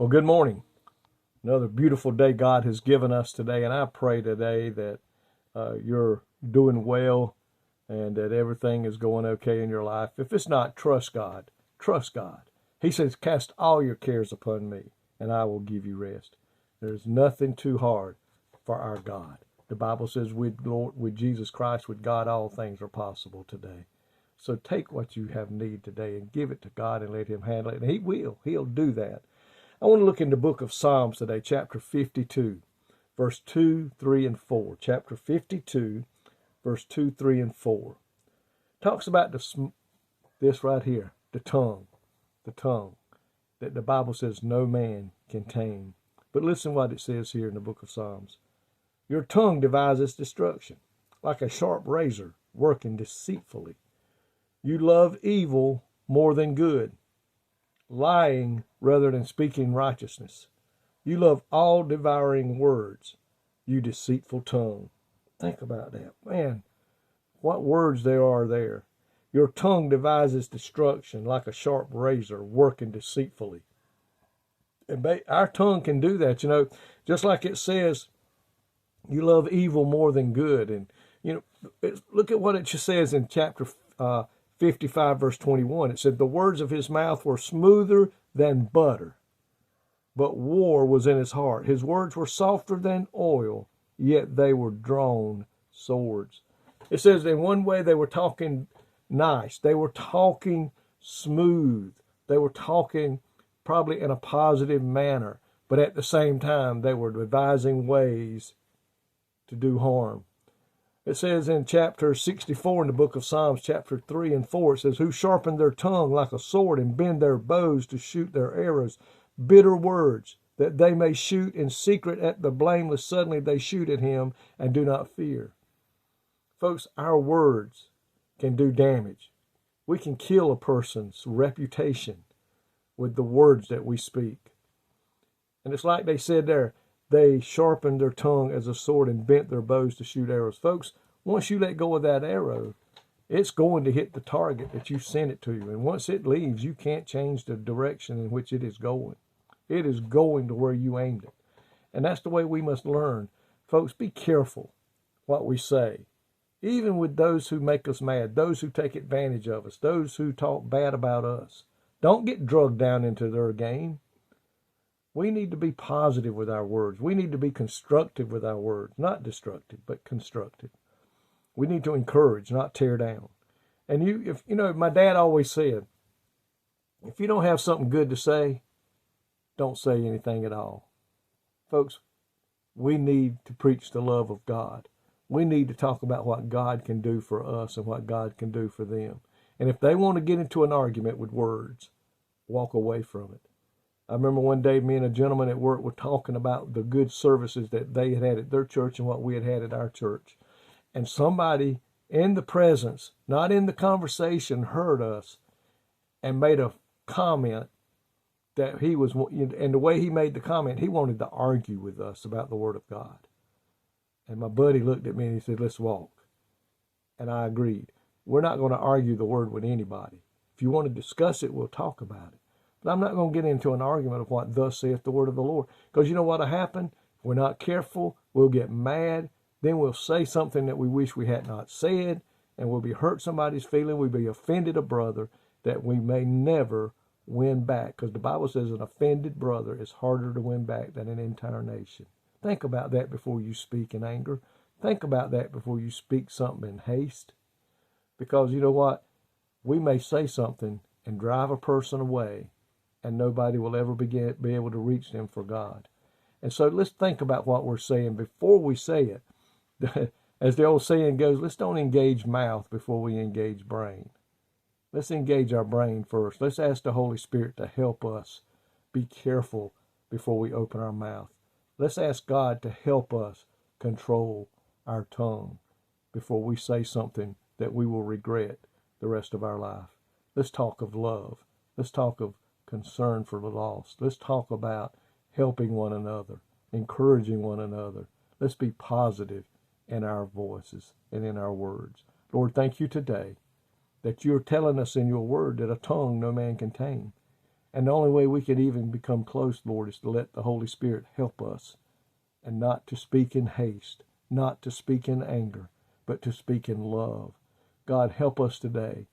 Well, good morning. Another beautiful day God has given us today, and I pray today that you're doing well and that everything is going okay in your life. If it's not, trust God. Trust God. He says, cast all your cares upon me, and I will give you rest. There's nothing too hard for our God. The Bible says with Jesus Christ, with God, all things are possible today. So take what you have need today and give it to God and let him handle it. And he will. He'll do that. I want to look in the book of Psalms today, chapter 52, verse 2, 3, and 4. Chapter 52, verse 2, 3, and 4. Talks about this right here, the tongue, that the Bible says no man can tame. But listen what it says here in the book of Psalms. Your tongue devises destruction, like a sharp razor working deceitfully. You love evil more than good, lying rather than speaking righteousness. You love all devouring words, you deceitful tongue. Think about that. Man, what words there are there. Your tongue devises destruction like a sharp razor working deceitfully. And our tongue can do that, just like it says, you love evil more than good. And, look at what it says in chapter 55, verse 21. It said, the words of his mouth were smoother than butter, but war was in his heart. His words were softer than oil, yet they were drawn swords. It says in one way they were talking nice. They were talking smooth. They were talking probably in a positive manner, but at the same time they were devising ways to do harm. It says in chapter 64 in the book of Psalms, chapter 3 and 4, it says, who sharpen their tongue like a sword and bend their bows to shoot their arrows, bitter words, that they may shoot in secret at the blameless. Suddenly they shoot at him and do not fear. Folks, our words can do damage. We can kill a person's reputation with the words that we speak. And it's like they said there, they sharpened their tongue as a sword and bent their bows to shoot arrows. Folks, once you let go of that arrow, it's going to hit the target that you sent it to. And once it leaves, you can't change the direction in which it is going. It is going to where you aimed it. And that's the way we must learn. Folks, be careful what we say. Even with those who make us mad, those who take advantage of us, those who talk bad about us. Don't get drugged down into their game. We need to be positive with our words. We need to be constructive with our words. Not destructive, but constructive. We need to encourage, not tear down. And my dad always said, if you don't have something good to say, don't say anything at all. Folks, we need to preach the love of God. We need to talk about what God can do for us and what God can do for them. And if they want to get into an argument with words, walk away from it. I remember one day me and a gentleman at work were talking about the good services that they had at their church and what we had at our church. And somebody in the presence, not in the conversation, heard us and made a comment that and the way he made the comment, he wanted to argue with us about the Word of God. And my buddy looked at me and he said, let's walk. And I agreed. We're not going to argue the Word with anybody. If you want to discuss it, we'll talk about it. But I'm not going to get into an argument of what thus saith the word of the Lord. Because you know what will happen? If we're not careful, we'll get mad. Then we'll say something that we wish we had not said. And we'll be hurt somebody's feeling. We'll be offended a brother that we may never win back. Because the Bible says an offended brother is harder to win back than an entire nation. Think about that before you speak in anger. Think about that before you speak something in haste. Because you know what? We may say something and drive a person away, and nobody will ever be able to reach them for God. And so let's think about what we're saying before we say it. As the old saying goes, let's don't engage mouth before we engage brain. Let's engage our brain first. Let's ask the Holy Spirit to help us be careful before we open our mouth. Let's ask God to help us control our tongue before we say something that we will regret the rest of our life. Let's talk of love. Let's talk of concern for the lost. Let's talk about helping one another, encouraging one another. Let's be positive in our voices and in our words. Lord, thank you today that you're telling us in your word that a tongue no man can tame. And the only way we can even become close, Lord, is to let the Holy Spirit help us, and not to speak in haste, not to speak in anger, but to speak in love. God, help us today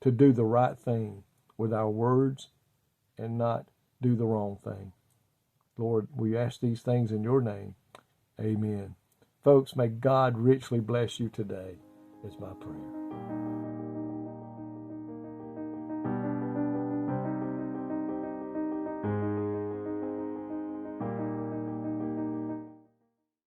to do the right thing with our words and not do the wrong thing. Lord, we ask these things in your name. Amen. Folks, may God richly bless you today, is my prayer.